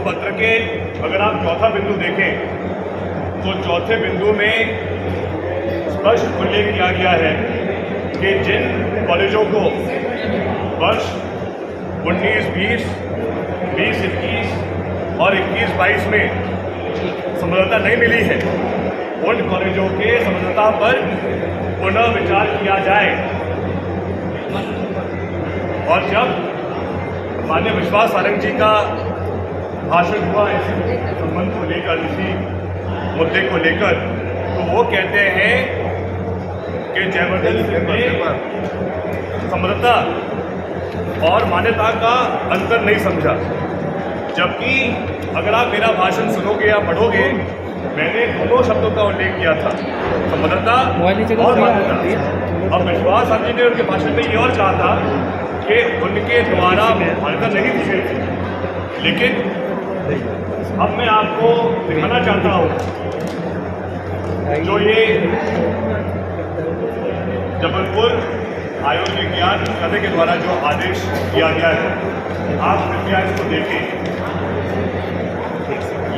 पत्र के अगर आप चौथा बिंदु देखें तो चौथे बिंदु में स्पष्ट उल्लेख किया गया है कि जिन कॉलेजों को वर्ष 19-20, 20-21 और 21-22 में समझौता नहीं मिली है, उन कॉलेजों के समझौता पर पुनः विचार किया जाए। और जब माननीय विश्वास सारंग जी का भाषण हुआ इसी संबंध को लेकर, इसी मुद्दे को लेकर, तो वो कहते हैं कि जयवर्धन सिंह ने समझौता और मान्यता का अंतर नहीं समझा। जबकि अगर आप मेरा भाषण सुनोगे या पढ़ोगे, मैंने दोनों शब्दों का उल्लेख किया था, समझौता और मान्यता। अब विश्वास सारंग जी ने उनके भाषण में ये और कहा था कि उनके द्वारा मान्यता नहीं दी गई थी। लेकिन अब मैं आपको दिखाना चाहता हूँ जो ये जबलपुर आयोग विज्ञान सदन के द्वारा जो आदेश दिया गया है, आप कृपया इसको देखें।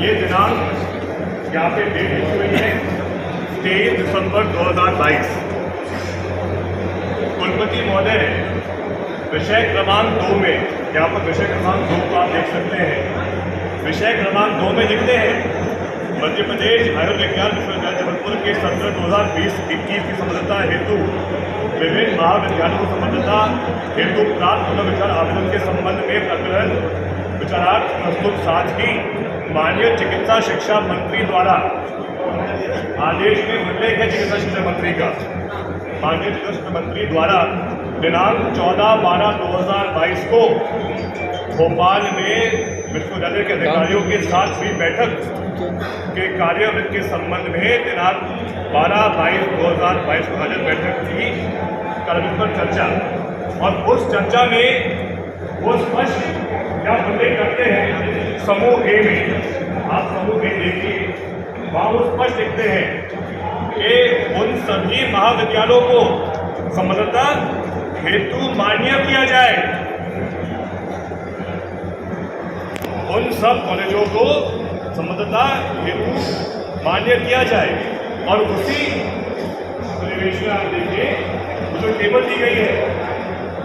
ये दिनांक यहाँ पे डेट लिखी हुई है 23 दिसंबर 2022। कुलपति महोदय विषय क्रमांक 2 में, यहाँ पर विषय क्रमांक 2 को आप देख सकते हैं। विषय क्रमांक 2 में लिखते हैं मध्य प्रदेश आयुर्विज्ञान विश्वविद्यालय जबलपुर के सत्र 2020-21 की समझौता हेतु विभिन्न महाविद्यालयों को समझौता हेतु प्राप्त पुनर्विचार आवेदन के संबंध में प्रकरण विचारार्थ प्रस्तुत, साथ ही माननीय चिकित्सा शिक्षा मंत्री द्वारा आदेश में उल्लेख है चिकित्सा शिक्षा मंत्री का, माननीय चिकित्सा शिक्षा मंत्री द्वारा दिनांक 14/12/2022 को भोपाल में विश्वविद्यालय के अधिकारियों के साथ हुई बैठक के कार्यान्वयन के संबंध में दिनांक 12/22/2022 को आयोजित बैठक की कार्यक्रम पर चर्चा। और उस चर्चा में वो स्पष्ट क्या उल्लेख करते हैं, समूह ए में, आप समूह ए देखिए, वहाँ वो स्पष्ट लिखते हैं कि उन सभी महाविद्यालयों को समझौता हेतु मान्य किया जाए। उन सब कॉलेजों को समझौता हेतु मान्य किया जाए। और उसी परिवेश में आप देखिए जो टेबल दी गई है,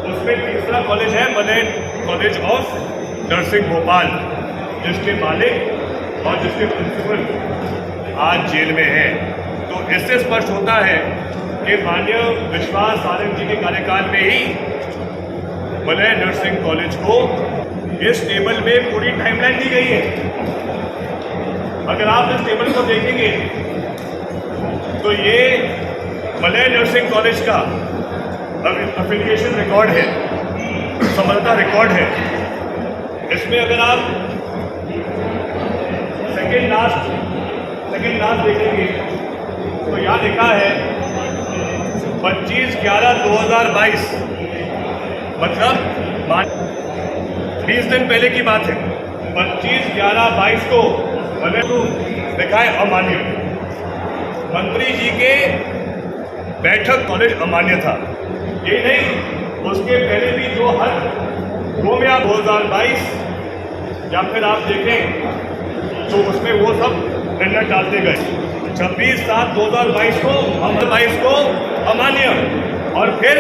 उसमें तीसरा कॉलेज है Malay college of nursing Bhopal, जिसके मालिक और जिसके प्रिंसिपल आज जेल में हैं। तो इससे स्पष्ट होता है कि माननीय विश्वास सारंग जी के कार्यकाल में ही मलय नर्सिंग कॉलेज को इस टेबल में पूरी टाइमलाइन दी गई है। अगर आप इस टेबल को देखेंगे तो ये मलय नर्सिंग कॉलेज का एफिलिएशन रिकॉर्ड है, समझौता रिकॉर्ड है। इसमें अगर आप सेकेंड लास्ट देखेंगे तो यहाँ लिखा है 25/11/2022, मतलब 20 दिन पहले की बात है। 25/11/22 को लिखा है अमान्य। मंत्री जी के बैठक कॉलेज अमान्य था। ये नहीं, उसके पहले भी जो हर 2 में आप 2022 या फिर आप देखें तो उसमें वो सब निर्णय डालते गए। 26/7/2022 को अमान्य और फिर